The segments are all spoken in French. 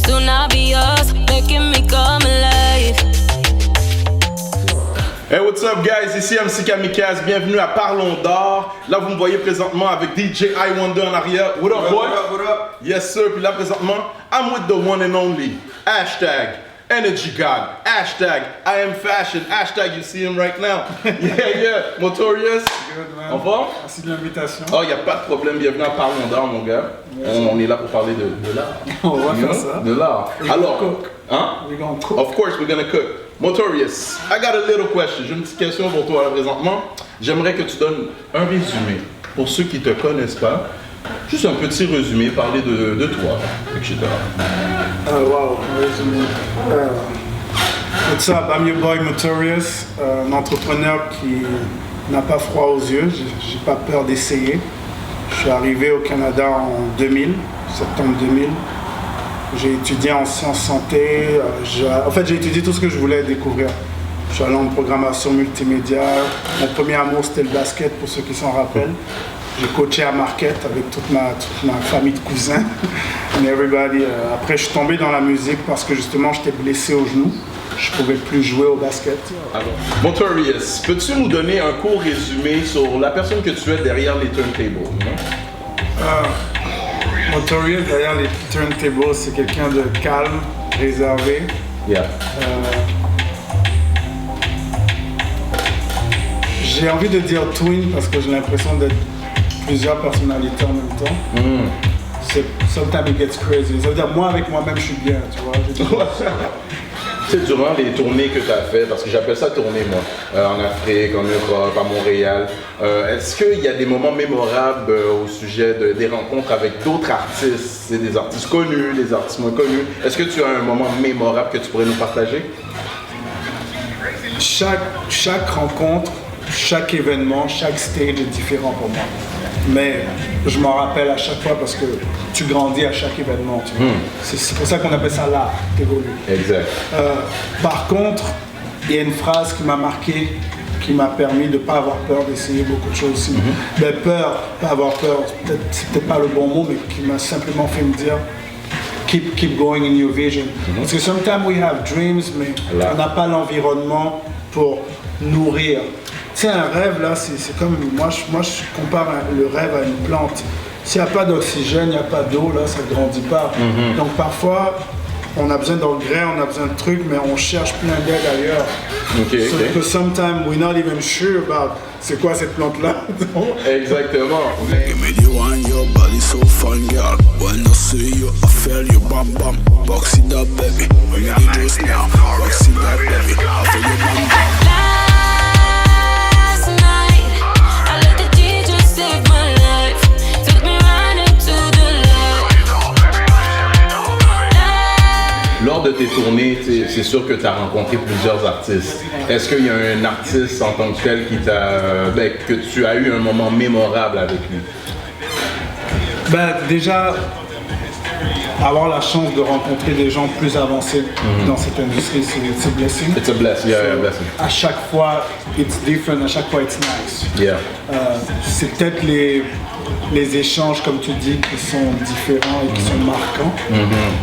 soon I'll be yours, making me come alive. Hey, what's up guys, ici MC Kamikaze, bienvenue à Parlons d'Art. Là vous me voyez présentement avec DJ I Wonder en arrière. What up boy? What up? Yes sir, puis là présentement, I'm with the one and only, hashtag Energy God, hashtag I am fashion, hashtag you see him right now. Yeah, Motorious. Good, man. En forme? Merci de l'invitation. Oh, y a pas de problème, bienvenue à Parlons d'Art mon gars. On est là pour parler de l'art. On va faire ça. De l'art. We're gonna Alors, cook. hein? We're gonna cook. Of course, we're gonna cook. Motorious, I got a little question. J'ai une petite question pour toi là présentement. J'aimerais que tu donnes un résumé pour ceux qui te connaissent pas. Juste un petit résumé, parler de toi, etc. Wow, résumé. What's up? I'm your boy Motorious, un entrepreneur qui n'a pas froid aux yeux. J'ai pas peur d'essayer. Je suis arrivé au Canada en 2000, septembre 2000. J'ai étudié en sciences santé. En fait, j'ai étudié tout ce que je voulais découvrir. Je suis allé en programmation multimédia. Mon premier amour, c'était le basket, pour ceux qui s'en rappellent. J'ai coaché à Marquette avec toute ma famille de cousins. And everybody. Après, je suis tombé dans la musique parce que justement, j'étais blessé au genou. Je ne pouvais plus jouer au basket. Alors, Motorious, peux-tu nous donner un court résumé sur la personne que tu es derrière les turntables? Motorious, derrière les turntables, c'est quelqu'un de calme, réservé. Yeah. J'ai envie de dire twin parce que j'ai l'impression d'être plusieurs personnalités en même temps. Sometimes it gets crazy. Ça veut dire moi avec moi-même je suis bien, tu vois. Tu sais, durant les tournées que tu as fait, parce que j'appelle ça tournée moi, en Afrique, en Europe, à Montréal, est-ce qu'il y a des moments mémorables au sujet des rencontres avec d'autres artistes, c'est des artistes connus, des artistes moins connus? Est-ce que tu as un moment mémorable que tu pourrais nous partager? Chaque rencontre, chaque événement, chaque stage est différent pour moi. Mais je m'en rappelle à chaque fois parce que tu grandis à chaque événement. Tu vois. C'est pour ça qu'on appelle ça l'art, t'évolues. Exact. Par contre, il y a une phrase qui m'a marqué, qui m'a permis de ne pas avoir peur d'essayer beaucoup de choses aussi. Mais peur, pas avoir peur, c'est peut-être pas le bon mot, mais qui m'a simplement fait me dire keep going in your vision. Parce que sometimes we have dreams, mais on n'a pas l'environnement pour nourrir. Tu sais, un rêve, là, c'est comme, moi je compare le rêve à une plante. S'il n'y a pas d'oxygène, il n'y a pas d'eau, là, ça ne grandit pas. Donc parfois, on a besoin d'engrais, on a besoin de trucs, mais on cherche plein d'aide ailleurs. Sauf que sometimes we're not even sure about c'est quoi cette plante-là. Exactement. Give me the one, your body so fun, girl. When I see you, I feel you bam bam. Box it up, baby. Bring me the juice now. Box it up, baby. I feel you bam bam. Lors de tes tournées, c'est sûr que tu as rencontré plusieurs artistes. Est-ce qu'il y a un artiste en tant que tel qui que tu as eu un moment mémorable avec lui? Déjà, avoir la chance de rencontrer des gens plus avancés dans cette industrie, c'est un blessing. It's a blessing, yeah, a blessing. À chaque fois, it's different, à chaque fois, it's nice. Yeah. C'est peut-être les échanges, comme tu dis, qui sont différents et qui sont marquants.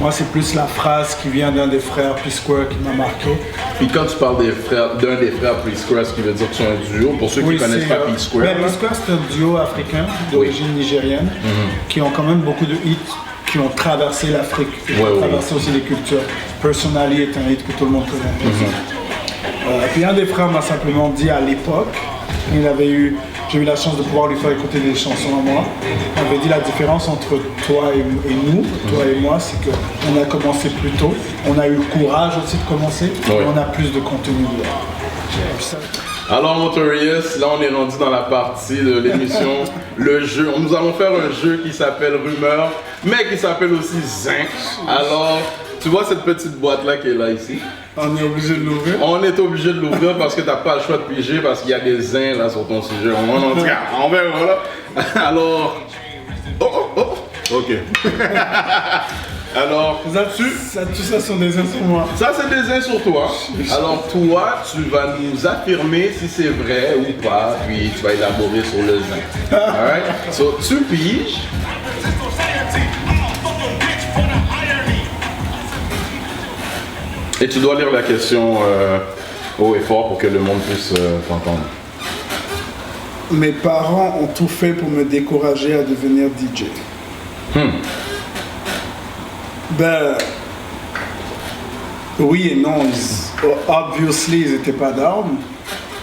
Moi, c'est plus la phrase qui vient d'un des frères P-Square qui m'a marqué. Puis quand tu parles d'un des frères P-Square, ce qui veut dire que c'est un duo, pour ceux qui ne connaissent pas P-Square. P-Square, c'est un duo africain d'origine nigérienne qui ont quand même beaucoup de hits qui ont traversé l'Afrique, qui ont traversé aussi les cultures. Personally est un hit que tout le monde connaît. Et puis un des frères m'a simplement dit à l'époque, j'ai eu la chance de pouvoir lui faire écouter des chansons à moi. Il m'avait dit la différence entre toi et nous, toi et moi, c'est qu'on a commencé plus tôt, on a eu le courage aussi de commencer, et on a plus de contenu dedans. Alors Motorious, là on est rendu dans la partie de l'émission, le jeu. Nous allons faire un jeu qui s'appelle Rumeur, mais qui s'appelle aussi Zinc. Alors, tu vois cette petite boîte là qui est là ici? On est obligé de l'ouvrir? On est obligé de l'ouvrir parce que t'as pas le choix de piger parce qu'il y a des zins là sur ton sujet. En tout cas, on verra là. Alors... Ok. Alors, tout ça sont des uns sur moi. Ça, c'est des uns sur toi. Alors, toi, tu vas nous affirmer si c'est vrai ou pas, puis tu vas élaborer sur le zin. Alright? So, tu piges. Et tu dois lire la question haut et fort pour que le monde puisse t'entendre. Mes parents ont tout fait pour me décourager à devenir DJ. Ben, oui et non. Obviously, ils n'étaient pas d'armes,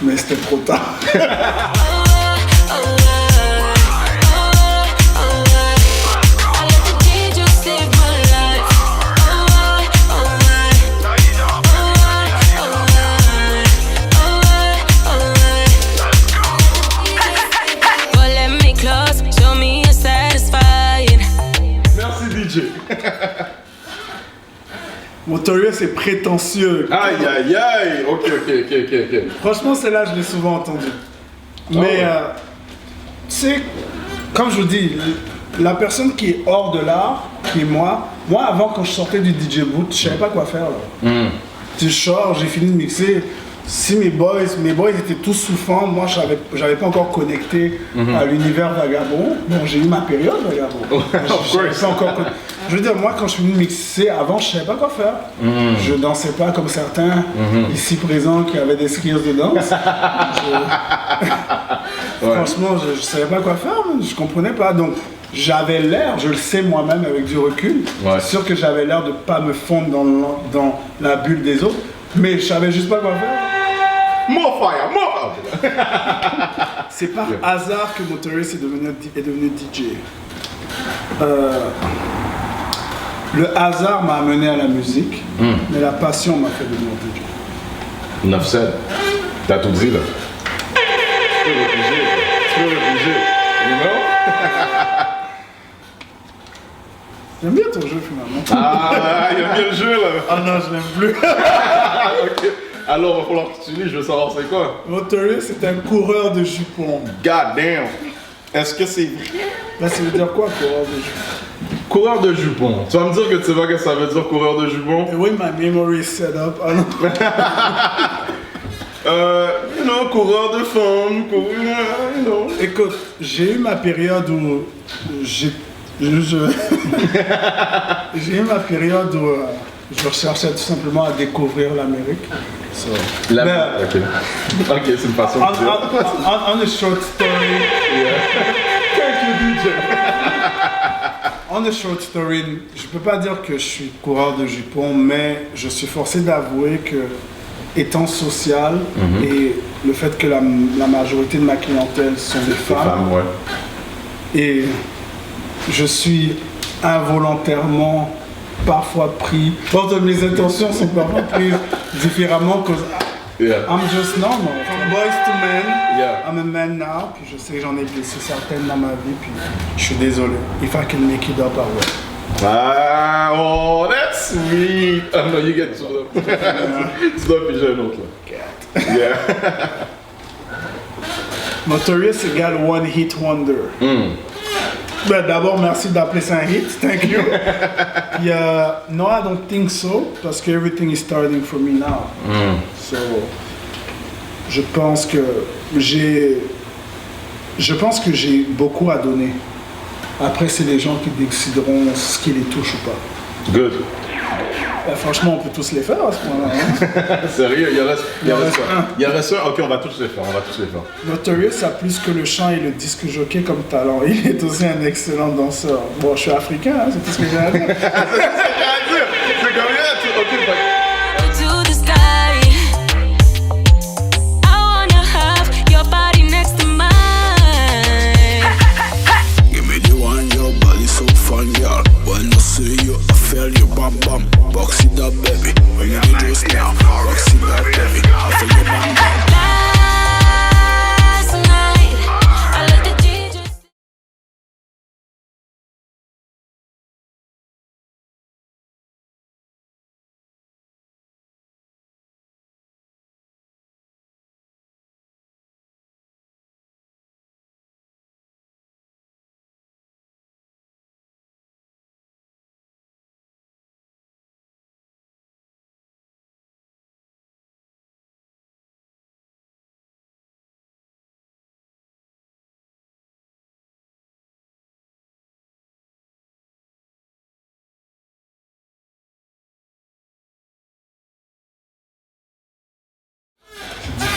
mais c'était trop tard. Notorious c'est prétentieux. Aïe aïe aïe. Ok. Franchement, celle-là, je l'ai souvent entendu. Mais, tu sais, comme je vous dis, la personne qui est hors de l'art, qui est moi avant, quand je sortais du DJ boot, je savais pas quoi faire. Là. Tu sors, j'ai fini de mixer. Si mes boys étaient tous souffrants, moi j'avais pas encore connecté à l'univers vagabond. Bon, j'ai eu ma période vagabond. Je veux dire, moi quand je suis venu mixer, avant je savais pas quoi faire. Je dansais pas comme certains ici présents qui avaient des skills de danse. Franchement, je savais pas quoi faire, je comprenais pas. Donc j'avais l'air, je le sais moi-même avec du recul, c'est sûr que j'avais l'air de pas me fondre dans la bulle des autres, mais je savais juste pas quoi faire. More fire. C'est par hasard que Notorious est devenu DJ. Le hasard m'a amené à la musique, mais la passion m'a fait devenir DJ. 9-7. T'as tout dit là. Tu peux réfugier. You know? J'aime bien ton jeu finalement. Ah, il aime bien le jeu là. Ah non, je l'aime plus. Ok. Alors, il va falloir que tu lis, je veux savoir c'est quoi. Notorious c'est un coureur de jupons. God damn. Est-ce que c'est vrai? Là, ça veut dire quoi, coureur de jupons? Coureur de jupons. Tu vas me dire que tu sais pas ce que ça veut dire coureur de jupons? Oui, my memory is set up. Ah non. Coureur de femmes, Écoute, j'ai eu ma période où j'ai eu ma période où je recherchais tout simplement à découvrir l'Amérique. So, ok, c'est une façon de dire. On a short story. On a short story. Je peux pas dire que je suis coureur de jupons, mais je suis forcé d'avouer que, étant social et le fait que la majorité de ma clientèle sont des femmes, et je suis involontairement parfois pris. Mes intentions sont parfois prises différemment que I'm just normal. From boys to men, I'm a man now. Puis je sais que j'en ai blessé certaines dans ma vie. Puis je suis désolé. If I can make it up, I will. Ah, oh, that's sweet. Ah non, you get to them. Tu dois piger un autre là. Yeah. Notorious égale one hit wonder. Ben, d'abord, merci d'appeler ça un hit. Thank you. No, I don't think so, parce que everything is starting for me now. So, je pense que j'ai beaucoup à donner. Après, c'est les gens qui décideront ce qui les touche ou pas. Good. Ben, franchement, on peut tous les faire à ce point-là. Hein? Sérieux, il y en reste un. Ok, on va tous les faire. Notorious a plus que le chant et le disque jockey comme talent. Il est aussi un excellent danseur. Bon, je suis africain, hein, c'est tout ce que j'ai à dire. C'est comme ça, ok,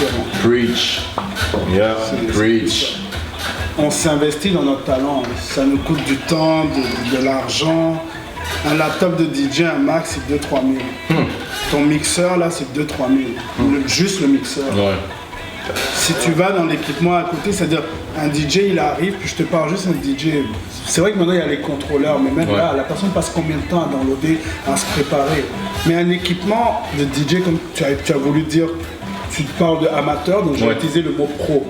différent. Preach. Yeah, preach. On s'investit dans notre talent. Ça nous coûte du temps, de l'argent. Un laptop de DJ, un Mac, c'est 2-3 000. Ton mixeur, là, c'est 2-3 000. Juste le mixeur. Ouais. Si tu vas dans l'équipement à côté, c'est-à-dire un DJ, il arrive, puis je te parle juste d'un DJ. C'est vrai que maintenant, il y a les contrôleurs, mais même là, la personne passe combien de temps à downloader, à se préparer. Mais un équipement de DJ, comme tu as voulu dire, tu parles de amateur, donc j'ai utilisé le mot pro.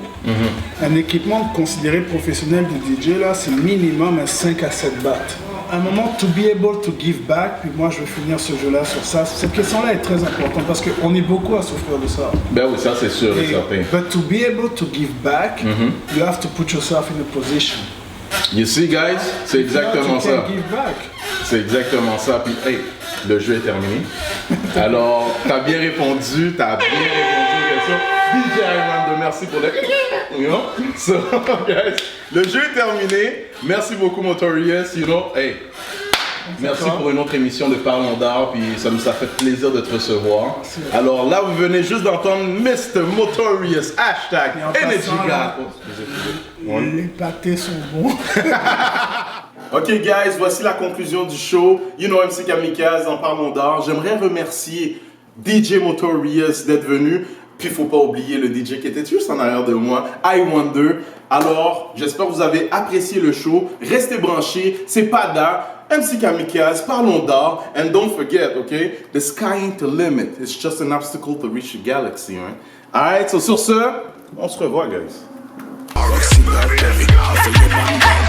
Un équipement considéré professionnel de DJ, là, c'est minimum un 5 à 7 bahts. À un moment, to be able to give back, puis moi je vais finir ce jeu-là sur ça. Cette question-là est très importante parce qu'on est beaucoup à souffrir de ça. Ben oui, ça c'est sûr et certain. But to be able to give back, you have to put yourself in a position. You see, guys, c'est exactement ça. Give back. C'est exactement ça. Puis, hey, le jeu est terminé. Alors, t'as bien répondu aux questions. DJ I102, merci pour le... You know? So, guys, le jeu est terminé. Merci beaucoup, Motorious. You know, hey, merci pour une autre émission de Parlons d'art. Puis, ça nous a fait plaisir de te recevoir. Alors là, vous venez juste d'entendre Mr. Motorious, hashtag Energy God. Les pâtés sont bons. Ok guys, voici la conclusion du show. You know MC Kamikaze en Parlons d'art. J'aimerais remercier DJ Motorious d'être venu. Puis il faut pas oublier le DJ qui était juste en arrière de moi, I102. Alors, j'espère que vous avez apprécié le show. Restez branchés, c'est Pada, MC Kamikaze, Parlons d'art. And don't forget, okay, the sky ain't the limit. It's just an obstacle to reach the galaxy, right? Alright, so sur ce, on se revoit guys. Roxy, that baby, I feel your bam bam.